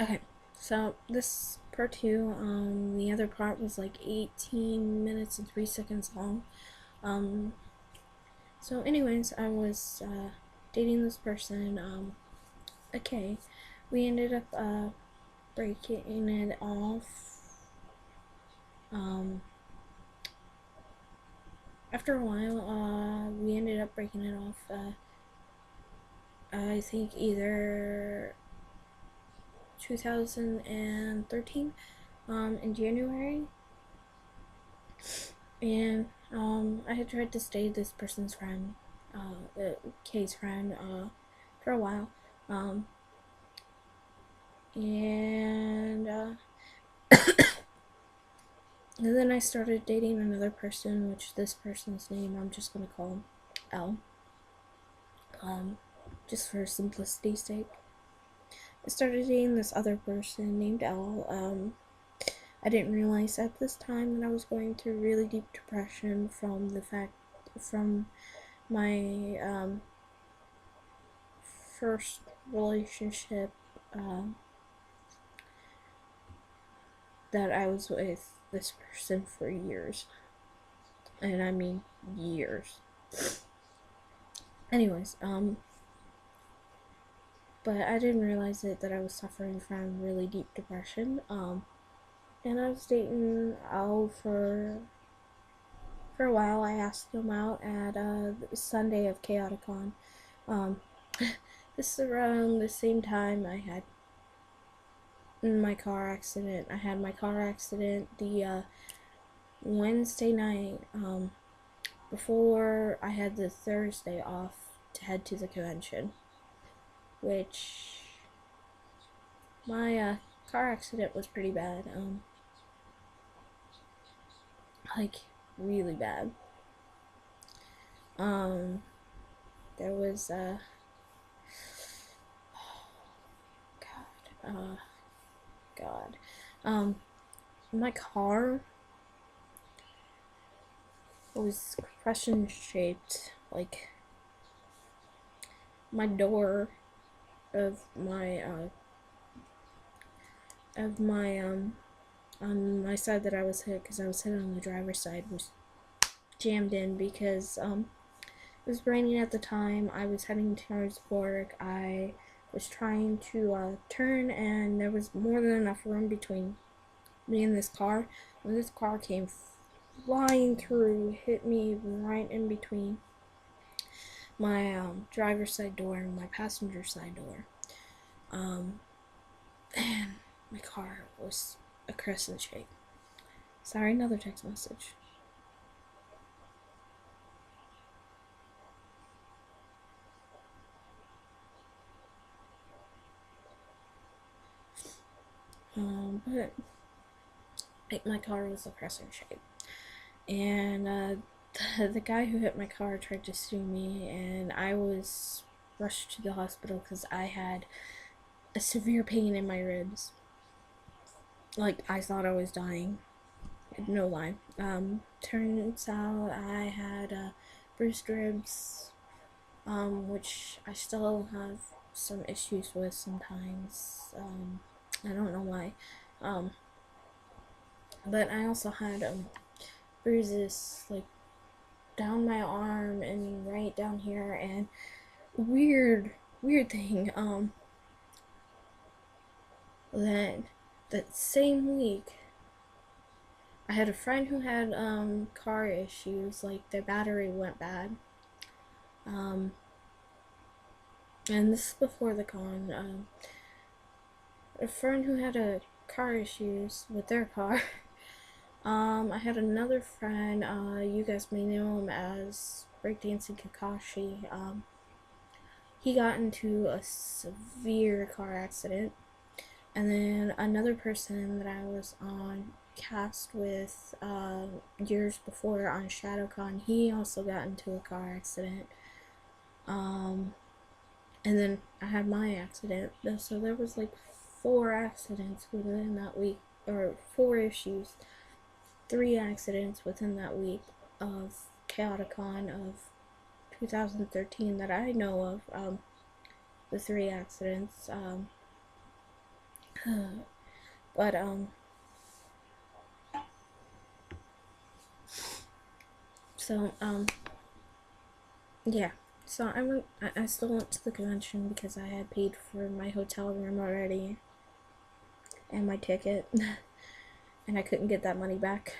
Okay, so this part two, the other part was like 18 minutes and 3 seconds long. Um, so, anyways, I was dating this person. Okay, we ended up breaking it off. Um, After a while, we ended up breaking it off. I think either 2013, in January, and I had tried to stay this person's friend, Kay's friend, for a while, um, and and then I started dating another person, which this person's name I'm just gonna call L, um, just for simplicity's sake. I started dating this other person named L. I didn't realize at this time that I was going through really deep depression from my first relationship, um, that I was with this person for years, and I mean years. Anyways, but I didn't realize that I was suffering from really deep depression. And I was dating Al for a while. I asked him out at Sunday of Chaoticon. Um, this is around the same time I had my car accident. I had my car accident the Wednesday night, before I had the Thursday off to head to the convention, which my car accident was pretty bad, like really bad. Um, there was God, God, um, my car was crescent shaped, like my door of my on my side that I was hit, because I was hit on the driver's side, was jammed in because it was raining at the time. I was heading towards work. I was trying to turn, and there was more than enough room between me and this car. When this car came flying through, hit me right in between my driver's side door and my passenger side door. Um, and my car was a crescent shape. Sorry, another text message. But my car was a crescent shape, and the guy who hit my car tried to sue me, and I was rushed to the hospital because I had a severe pain in my ribs. Like, I thought I was dying. No lie. Turns out I had bruised ribs, which I still have some issues with sometimes. I don't know why. Um, but I also had bruises like down my arm and right down here, and weird thing. That that same week, I had a friend who had car issues, like their battery went bad. Um, and this is before the con. A friend who had a car issues with their car. I had another friend. You guys may know him as Breakdancing Kakashi. He got into a severe car accident, and then another person that I was on cast with years before on ShadowCon, he also got into a car accident. Um, and then I had my accident. So there was like 4 accidents within that week, or 4 issues, 3 accidents within that week of Chaoticon of 2013 that I know of. The 3 accidents. But so yeah. So I still went to the convention because I had paid for my hotel room already and my ticket, and I couldn't get that money back.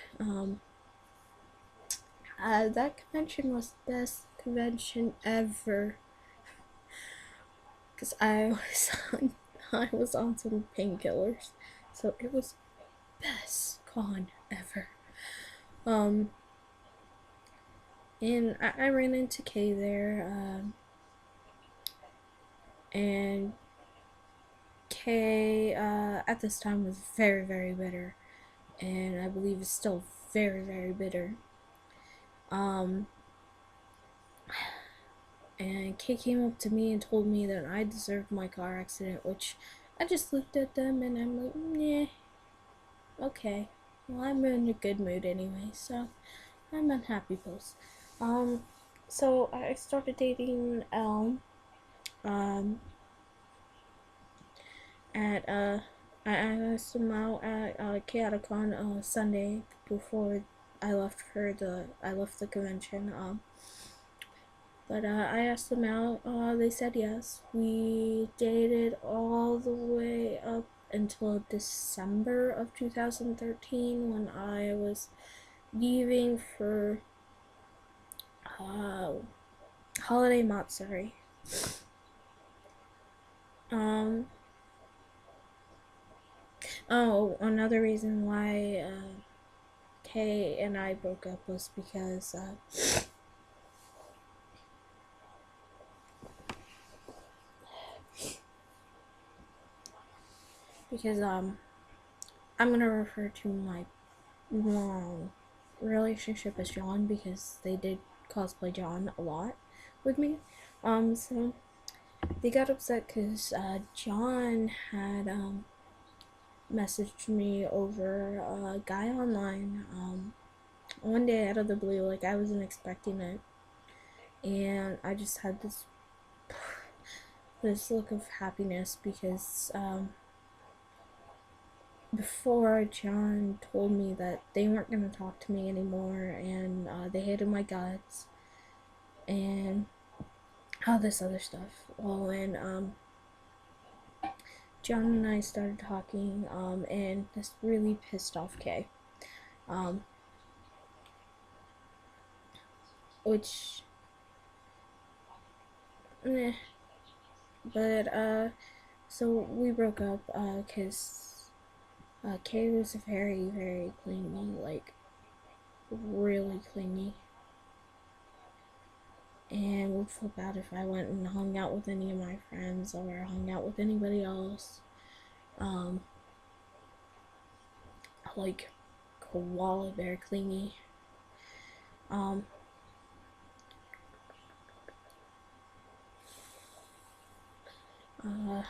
That convention was the best convention ever because I was on some painkillers, so it was best con ever. Um, and I ran into Kay there, and Kay at this time was very, very bitter, and I believe is still very, very bitter. Um, and Kay came up to me and told me that I deserved my car accident, which I just looked at them and I'm like, yeah, okay. Well, I'm in a good mood anyway, so I'm unhappy post. Um, so I started dating Elm. Um, at I asked him out at Chaoticon Sunday before I left the convention. But I asked them out. They said yes. We dated all the way up until December of 2013 when I was leaving for uh, Holiday Matsuri. Um, oh, another reason why Kay and I broke up was because I'm gonna refer to my long relationship as John because they did cosplay John a lot with me. So they got upset because John had messaged me over a guy online one day out of the blue, like I wasn't expecting it, and I just had this look of happiness because before John told me that they weren't going to talk to me anymore and they hated my guts and all this other stuff. Well, and John and I started talking, and this really pissed off Kay. Um, which, meh. But, so we broke up, cause, Kay was very, very clingy, like, really clingy. And would feel bad if I went and hung out with any of my friends or hung out with anybody else. Um, like, koala bear clingy. Um, uh,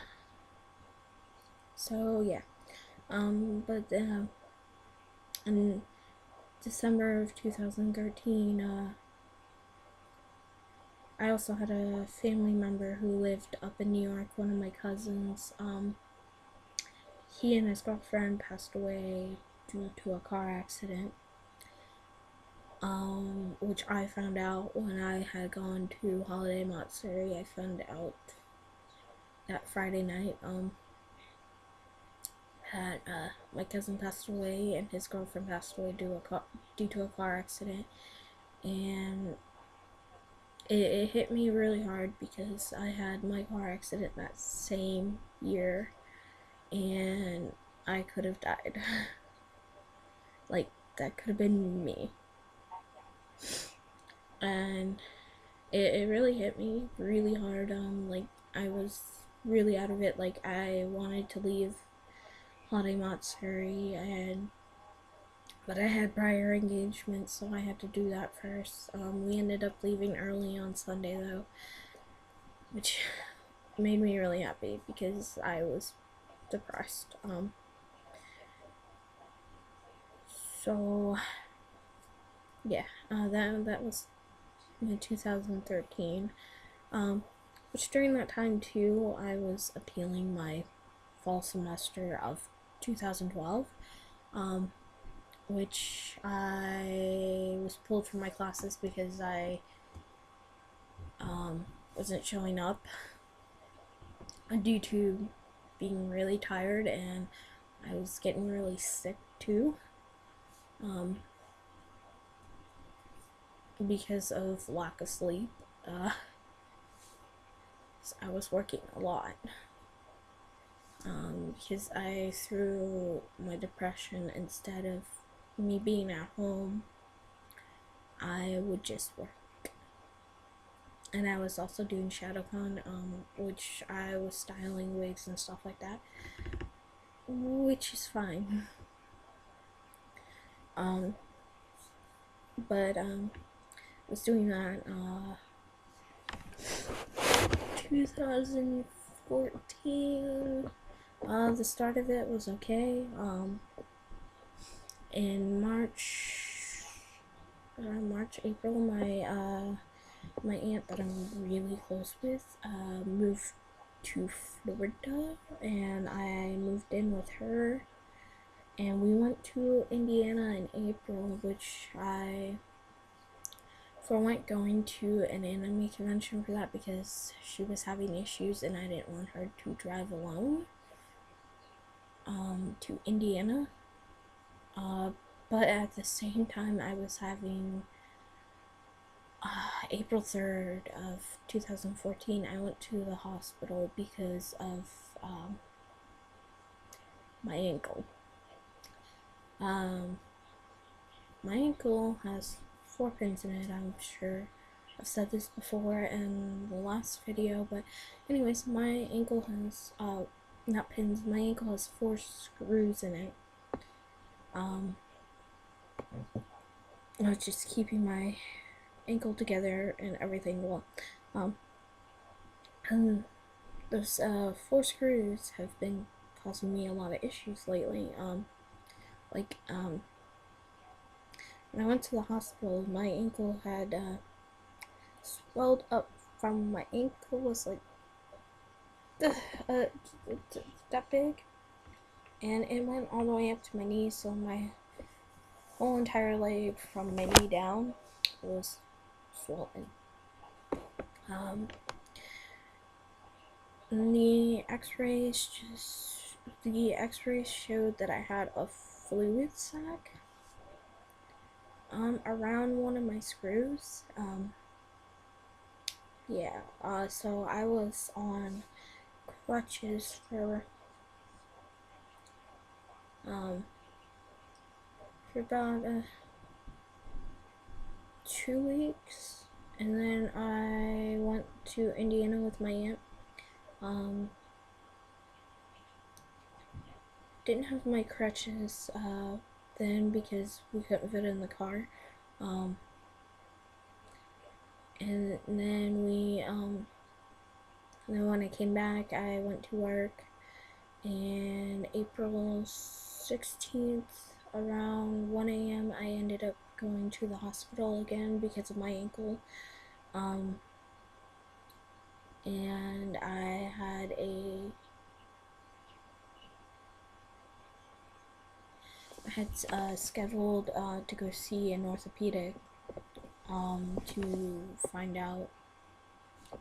so yeah. But in December of 2013, I also had a family member who lived up in New York, one of my cousins. He and his girlfriend passed away due to a car accident, which I found out when I had gone to Holiday Matsuri. I found out that Friday night, that my cousin passed away and his girlfriend passed away due to a car accident, and it hit me really hard because I had my car accident that same year, and I could have died. Like, that could have been me. And it really hit me really hard. Like, I was really out of it. Like, I wanted to leave Holiday Matsuri, but I had prior engagements, so I had to do that first. We ended up leaving early on Sunday, though, which made me really happy because I was depressed. So yeah, that was in 2013. Which during that time too, I was appealing my fall semester of 2012, which I was pulled from my classes because I wasn't showing up due to being really tired, and I was getting really sick too, because of lack of sleep. So I was working a lot, because I, through my depression, instead of me being at home, I would just work. And I was also doing ShadowCon, which I was styling wigs and stuff like that, which is fine. But I was doing that 2014. The start of it was okay. In March, April, my aunt that I'm really close with moved to Florida, and I moved in with her, and we went to Indiana in April, which I weren't going to an anime convention for that because she was having issues and I didn't want her to drive alone to Indiana. But at the same time, I was having April 3rd of 2014, I went to the hospital because of my ankle. My ankle has 4 pins in it. I'm sure I've said this before in the last video, but anyways, my ankle has not pins. My ankle has 4 screws in it. Just keeping my ankle together and everything. Well, those 4 screws have been causing me a lot of issues lately. When I went to the hospital, my ankle had swelled up from my ankle was like that big, and it went all the way up to my knee, so my whole entire leg from my knee down was swollen. The x-rays showed that I had a fluid sac around one of my screws. So I was on crutches for about 2 weeks, and then I went to Indiana with my aunt. Didn't have my crutches then because we couldn't fit in the car. And then then when I came back, I went to work, and April 16th around 1 a.m. I ended up going to the hospital again because of my ankle. And I had scheduled to go see an orthopedic to find out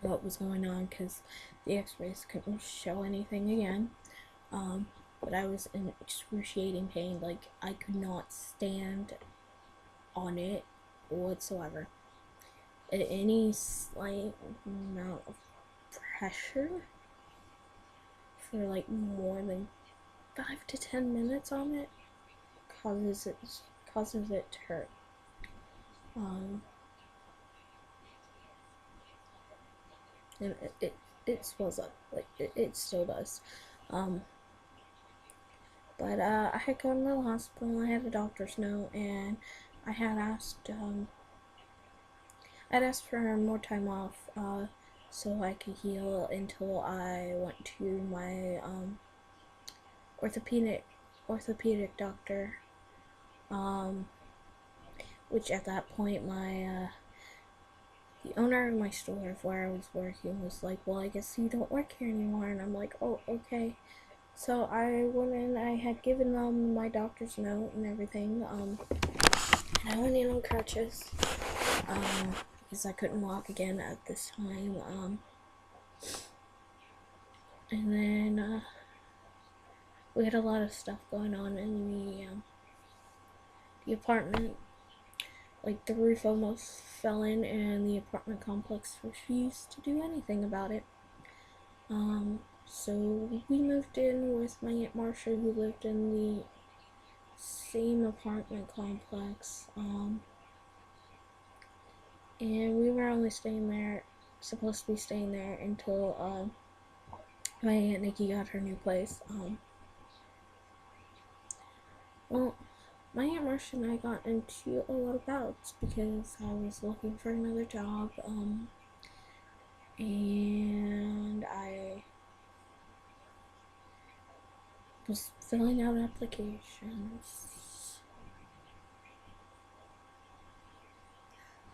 what was going on, because the x-rays couldn't show anything again. But I was in excruciating pain. Like, I could not stand on it whatsoever. Any slight amount of pressure for like more than 5 to 10 minutes on it causes it to hurt. And it swells up, like it still does. But I had gone to the hospital, I had a doctor's note, and I had asked for more time off so I could heal until I went to my orthopedic doctor, which at that point the owner of my store of where I was working was like, well, I guess you don't work here anymore. And I'm like, oh, okay. So I went in, I had given them my doctor's note and everything, and I went in on crutches, because I couldn't walk again at this time, and then, we had a lot of stuff going on in the apartment. Like, the roof almost fell in, and the apartment complex refused to do anything about it. So we moved in with my Aunt Marcia, who lived in the same apartment complex, and we were only supposed to be staying there until, my Aunt Nikki got her new place. Well, my Aunt Marcia and I got into a lot of bouts because I was looking for another job, and I was filling out applications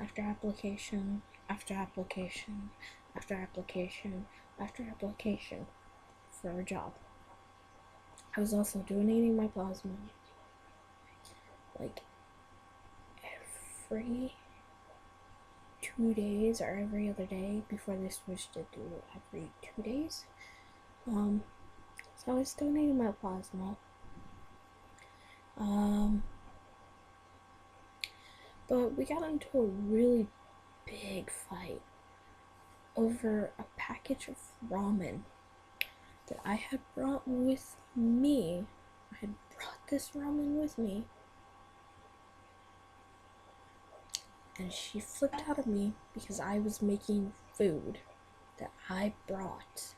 after application after application after application after application for a job. I was also donating my plasma like every 2 days or every other day before they switched to do every 2 days. So I was donating my plasma. But we got into a really big fight over a package of ramen that I had brought with me. I had brought this ramen with me, and she flipped out at me because I was making food that I brought.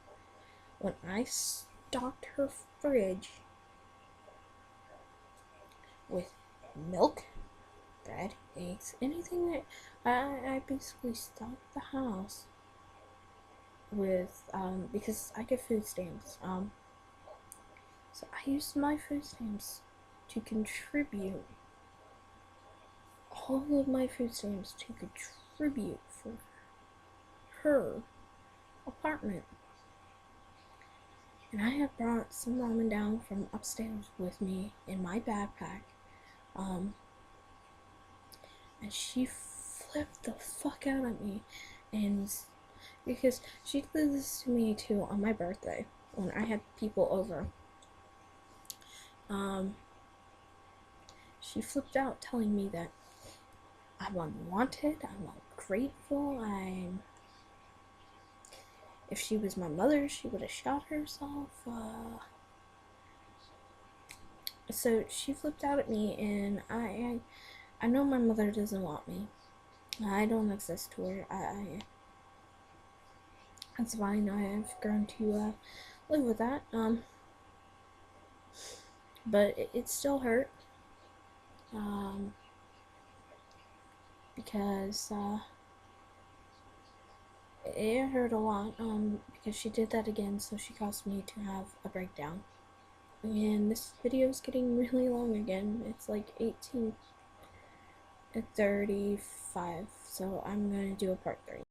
When I stocked her fridge with milk, bread, eggs, anything that I basically stocked the house with, because I get food stamps. So I used my food stamps to contribute all of my food stamps to contribute for her apartment. And I have brought some ramen down from upstairs with me in my backpack. And she flipped the fuck out at me, and because she did this to me too on my birthday when I had people over. She flipped out telling me that I'm unwanted, I'm ungrateful, if she was my mother, she would have shot herself. So she flipped out at me, and I know my mother doesn't want me. I don't exist to her. That's fine. I've grown to live with that. But it still hurt. Because it hurt a lot. Because she did that again, so she caused me to have a breakdown. And this video is getting really long again. It's like 18:35, so I'm gonna do a part 3.